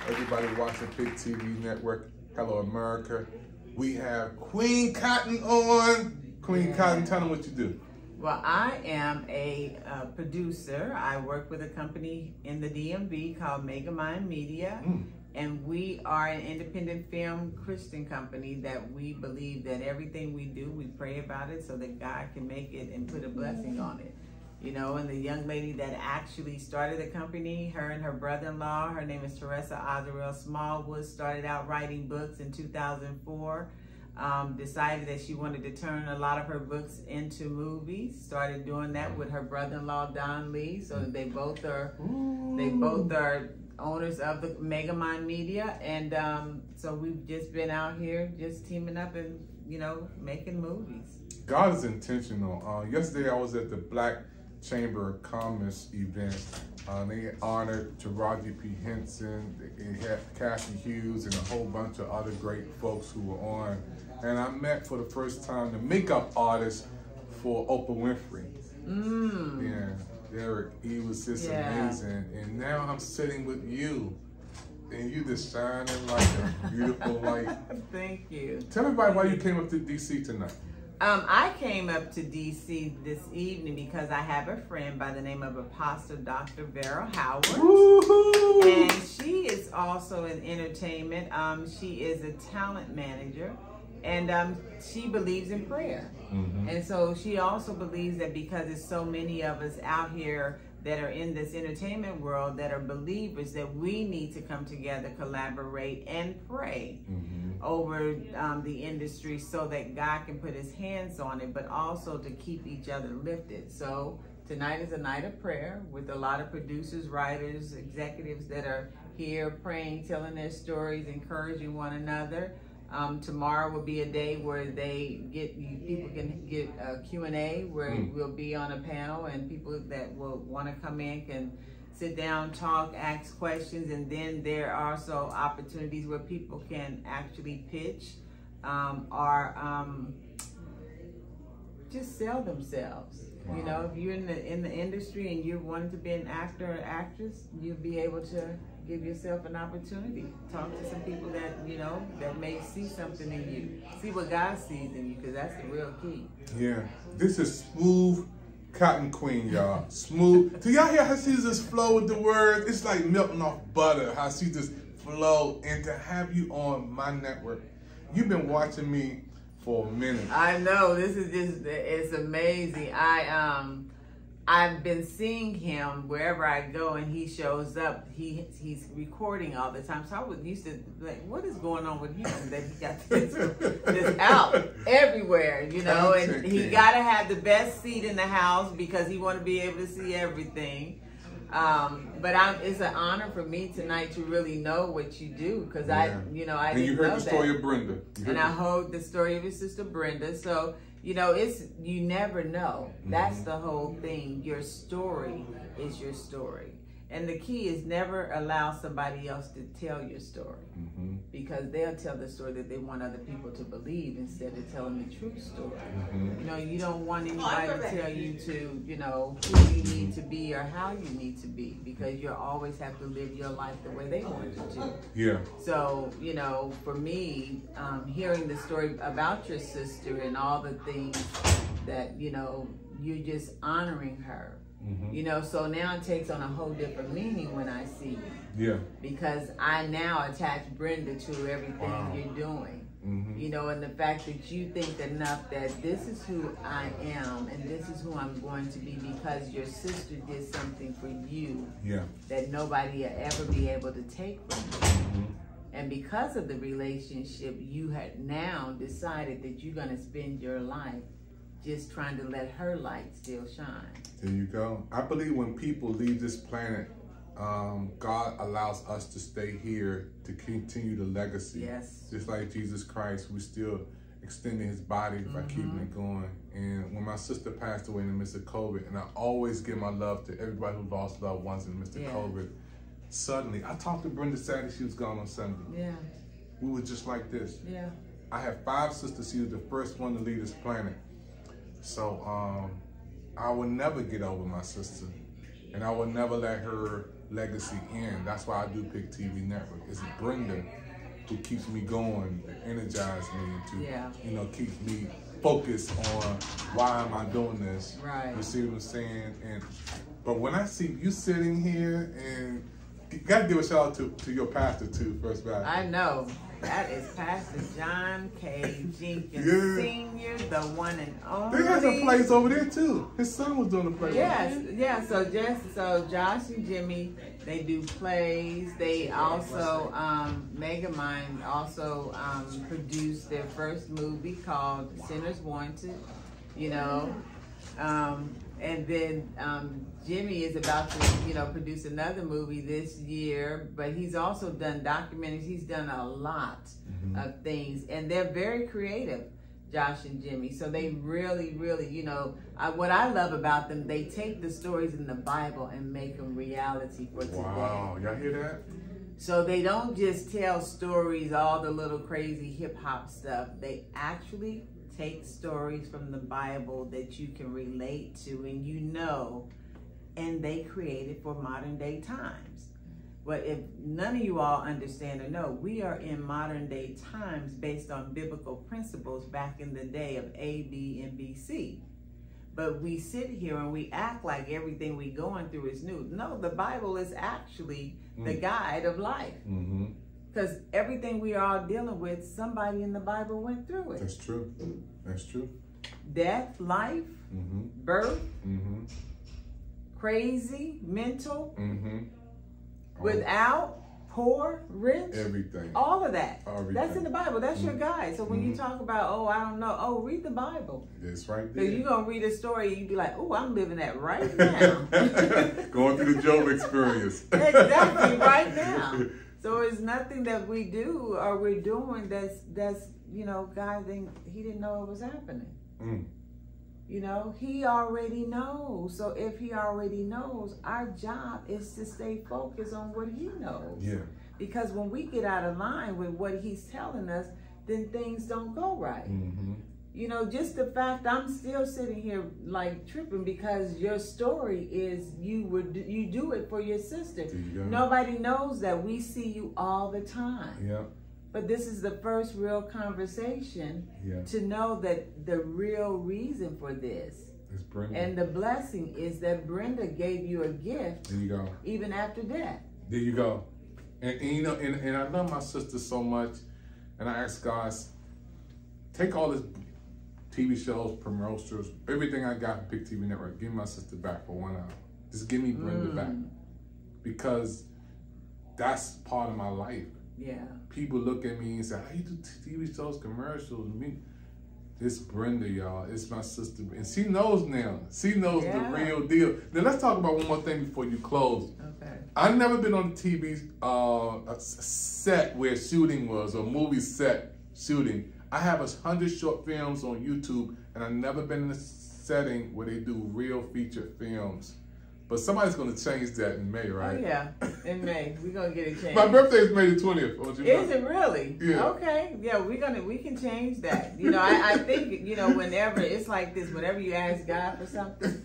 Everybody watching PIC TV Network. Hello, America. We have Queen Cotton on. Queen Cotton, tell them what you do. Well, I am a producer. I work with a company in the DMV called Megamind Media. And we are an independent film Christian company that we believe that everything we do, we pray about it so that God can make it and put a blessing on it. You know, and the young lady that actually started the company, her and her brother-in-law, her name is Teresa Azarel Smallwood, started out writing books in 2004. Decided that she wanted to turn a lot of her books into movies. Started doing that with her brother-in-law Don Lee. So they both are owners of the Megamind Media, and so we've just been out here just teaming up and, you know, making movies. God is intentional. Yesterday I was at the Black Chamber of Commerce event. They honored Taraji P. Henson, they had Cassie Hughes, and a whole bunch of other great folks who were on. And I met for the first time the makeup artist for Oprah Winfrey. Yeah. Derek, he was just amazing. And now I'm sitting with you, and you just shining like a beautiful light. Thank you. Tell everybody why you came up to DC tonight. I came up to DC this evening because I have a friend by the name of Apostle Dr. Vera Howard. And she is also in entertainment. She is a talent manager. And she believes in prayer. And so she also believes that because there's so many of us out here that are in this entertainment world that are believers, that we need to come together, collaborate, and pray over the industry so that God can put his hands on it, but also to keep each other lifted. So tonight is a night of prayer with a lot of producers, writers, executives that are here praying, telling their stories, encouraging one another. Tomorrow will be a day where people can get a Q&A where we'll be on a panel, and people that will want to come in can sit down, talk, ask questions, and then there are also opportunities where people can actually pitch or just sell themselves. You know, if you're in the industry and you're wanting to be an actor or actress, you'll be able to give yourself an opportunity. Talk to some people that, you know, that may see something in you. See what God sees in you, because that's the real key. Yeah. This is Smooth Cotton Queen, y'all. Smooth. Do y'all hear how she just flow with the words? It's like melting off butter, how she just flow. And to have you on my network, you've been watching me for a minute. I know, this is just, it's amazing. I've been seeing him wherever I go, and he shows up. He's recording all the time. So I was used to like, what is going on with him that he got this out everywhere, you know? And he got to have the best seat in the house because he want to be able to see everything. But it's an honor for me tonight to really know what you do, because I didn't know that. And you heard the story of Brenda. And I heard the story of his sister Brenda. So, you know, you never know. That's the whole thing. Your story is your story. And the key is never allow somebody else to tell your story, because they'll tell the story that they want other people to believe instead of telling the true story. You know, you don't want anybody to tell you to, you know, who you need to be or how you need to be, because you'll always have to live your life the way they want you to. Yeah. So, you know, for me, hearing the story about your sister and all the things that, you know, you're just honoring her. You know, so now it takes on a whole different meaning when I see you. Yeah. Because I now attach Brenda to everything you're doing. You know, and the fact that you think enough that this is who I am and this is who I'm going to be because your sister did something for you that nobody will ever be able to take from you. And because of the relationship, you had now decided that you're going to spend your life just trying to let her light still shine. There you go. I believe when people leave this planet, God allows us to stay here to continue the legacy. Yes. Just like Jesus Christ, we're still extending his body by keeping it going. And when my sister passed away in the midst of COVID, and I always give my love to everybody who lost loved ones in the midst of COVID, suddenly, I talked to Brenda Saturday, she was gone on Sunday. Yeah. We were just like this. Yeah. I have 5 sisters. She was the first one to leave this planet. So I will never get over my sister, and I will never let her legacy end. That's why I do PIC TV Network. It's Brenda who keeps me going, to energize me, to keep me focused on why am I doing this. Right. You see what I'm saying? But when I see you sitting here, and you gotta give a shout out to your pastor too, First Baptist. I know. That is Pastor John K. Jenkins Sr., the one and only. They had some plays over there too. His son was doing the play. Yes, so Josh and Jimmy, they do plays. They also, Megamind also produced their first movie called Sinners Wanted, and then Jimmy is about to, produce another movie this year, but he's also done documentaries. He's done a lot of things, and they're very creative, Josh and Jimmy. So they really, really, what I love about them, they take the stories in the Bible and make them reality for today. Wow, y'all hear that? So they don't just tell stories, all the little crazy hip hop stuff. They actually take stories from the Bible that you can relate to and they create it for modern day times. But if none of you all understand or know, we are in modern day times based on biblical principles back in the day of A, B, and BC. But we sit here and we act like everything we're going through is new. No, the Bible is actually the guide of life. Because everything we are all dealing with, somebody in the Bible went through it. That's true. That's true. Death, life, birth, crazy, mental, without, poor, rich. Everything. All of that. Everything. That's in the Bible. That's your guide. So when you talk about, oh, I don't know, read the Bible. It's right there. Because you're going to read a story and you be like, oh, I'm living that right now. Going through the Job experience. Exactly, right now. So it's nothing that we do or we're doing that's God he didn't know it was happening. He already knows. So if he already knows, our job is to stay focused on what he knows. Yeah. Because when we get out of line with what he's telling us, then things don't go right. Just the fact I'm still sitting here like tripping because your story is you do it for your sister. Nobody knows that. We see you all the time. Yeah. But this is the first real conversation to know that the real reason for this is Brenda. And the blessing is that Brenda gave you a gift. There you go. Even after death. There you go. And I love my sister so much, and I ask God, take all this TV shows, commercials, everything I got from PIC TV Network, give my sister back for 1 hour. Just give me Brenda back. Because that's part of my life. Yeah. People look at me and say, how you do TV shows, commercials? It's Brenda, y'all. It's my sister. And she knows now. She knows the real deal. Now, let's talk about one more thing before you close. Okay. I've never been on a TV set where shooting was, or movie set shooting. I have 100 short films on YouTube, and I've never been in a setting where they do real feature films. But somebody's going to change that in May, right? Oh, yeah, in May. We're going to get it changed. My birthday is May the 20th. Is it really? Yeah. Okay. Yeah, we can change that. I think, whenever, it's like this, whenever you ask God for something,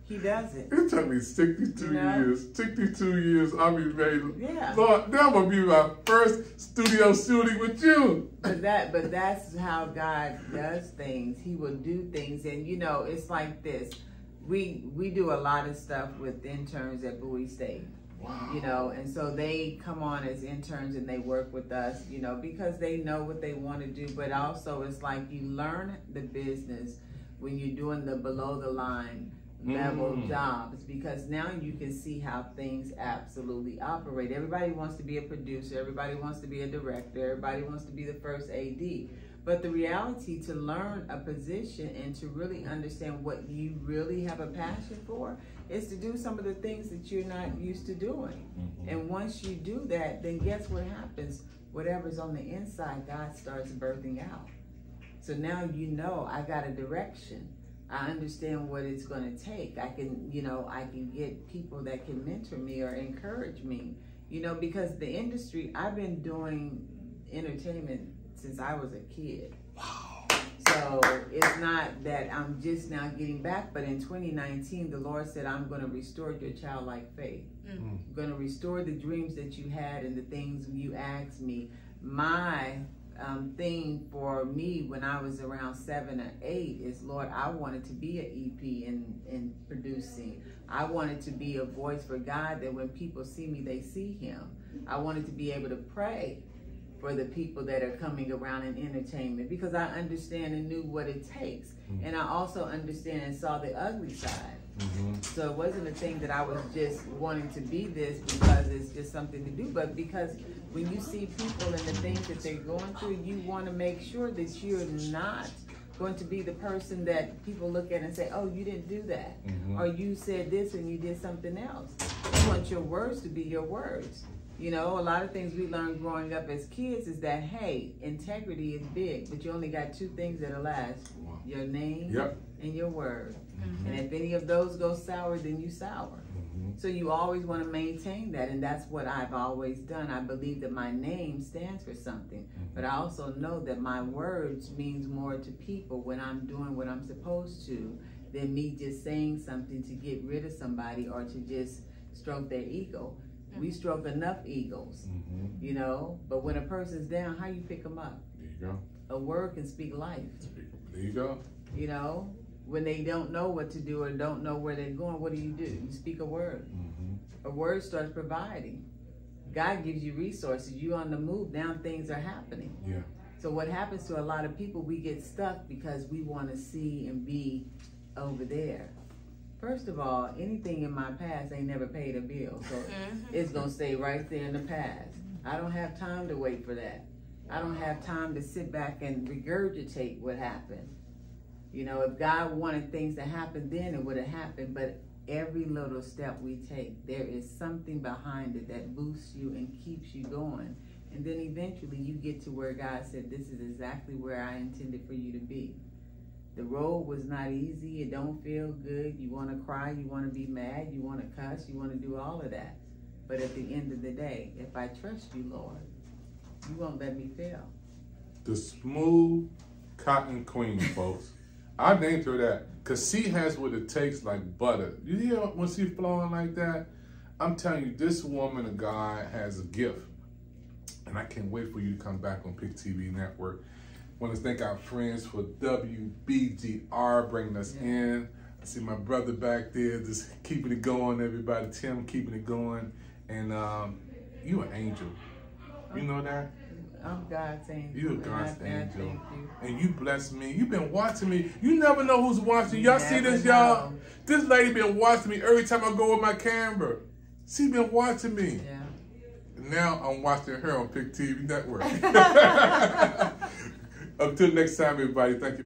he does it. It took me 62 years. 62 years, I'll be made. Yeah. Lord, that will be my first studio shooting with you. But that's how God does things. He will do things. And, it's like this. We do a lot of stuff with interns at Bowie State. Wow. And so they come on as interns and they work with us, because they know what they want to do. But also it's like you learn the business when you're doing the below the line level jobs, because now you can see how things absolutely operate. Everybody wants to be a producer. Everybody wants to be a director. Everybody wants to be the first AD. But the reality, to learn a position and to really understand what you really have a passion for, is to do some of the things that you're not used to doing. And once you do that, then guess what happens? Whatever's on the inside, God starts birthing out. So now I got a direction. I understand what it's going to take. I can get people that can mentor me or encourage me, because the industry, I've been doing entertainment since I was a kid. Wow. So it's not that I'm just now getting back, but in 2019, the Lord said, I'm going to restore your childlike faith. I'm going to restore the dreams that you had and the things you asked me. My thing for me when I was around 7 or 8 is, Lord, I wanted to be an EP in producing. I wanted to be a voice for God, that when people see me, they see him. I wanted to be able to pray for the people that are coming around in entertainment, because I understand and knew what it takes. And I also understand and saw the ugly side. So it wasn't a thing that I was just wanting to be this because it's just something to do, but because when you see people and the things that they're going through, you want to make sure that you're not going to be the person that people look at and say, oh, you didn't do that. Or you said this and you did something else. You want your words to be your words. You know, a lot of things we learned growing up as kids is that, hey, integrity is big, but you only got 2 things that'll last. Your name and your word. And if any of those go sour, then you sour. So you always want to maintain that, and that's what I've always done. I believe that my name stands for something, but I also know that my words means more to people when I'm doing what I'm supposed to than me just saying something to get rid of somebody or to just stroke their ego. We stroke enough egos, you know, but when a person's down, how you pick them up? There you go. A word can speak life. There you go. You know, when they don't know what to do or don't know where they're going, what do? You speak a word. A word starts providing. God gives you resources. You on the move, now things are happening. So what happens to a lot of people, we get stuck because we want to see and be over there. First of all, anything in my past ain't never paid a bill, so it's going to stay right there in the past. I don't have time to wait for that. I don't have time to sit back and regurgitate what happened. You know, if God wanted things to happen then, it would have happened, but every little step we take, there is something behind it that boosts you and keeps you going. And then eventually you get to where God said, this is exactly where I intended for you to be. The road was not easy. It don't feel good. You want to cry. You want to be mad. You want to cuss. You want to do all of that. But at the end of the day, if I trust you, Lord, you won't let me fail. The smooth cotton queen, folks. I named her that because she has what it takes like butter. You hear when she's flowing like that? I'm telling you, this woman of God has a gift. And I can't wait for you to come back on PIC TV Network. Want to thank our friends for WBGR bringing us in. I see my brother back there just keeping it going, everybody. Tim keeping it going. And you an angel. You know that? I'm God's angel. You're God's angel. Thank you. And you bless me. You've been watching me. You never know who's watching. Y'all see this, y'all? This lady been watching me every time I go with my camera. She been watching me. Yeah. Now I'm watching her on PIC TV Network. Until next time, everybody. Thank you.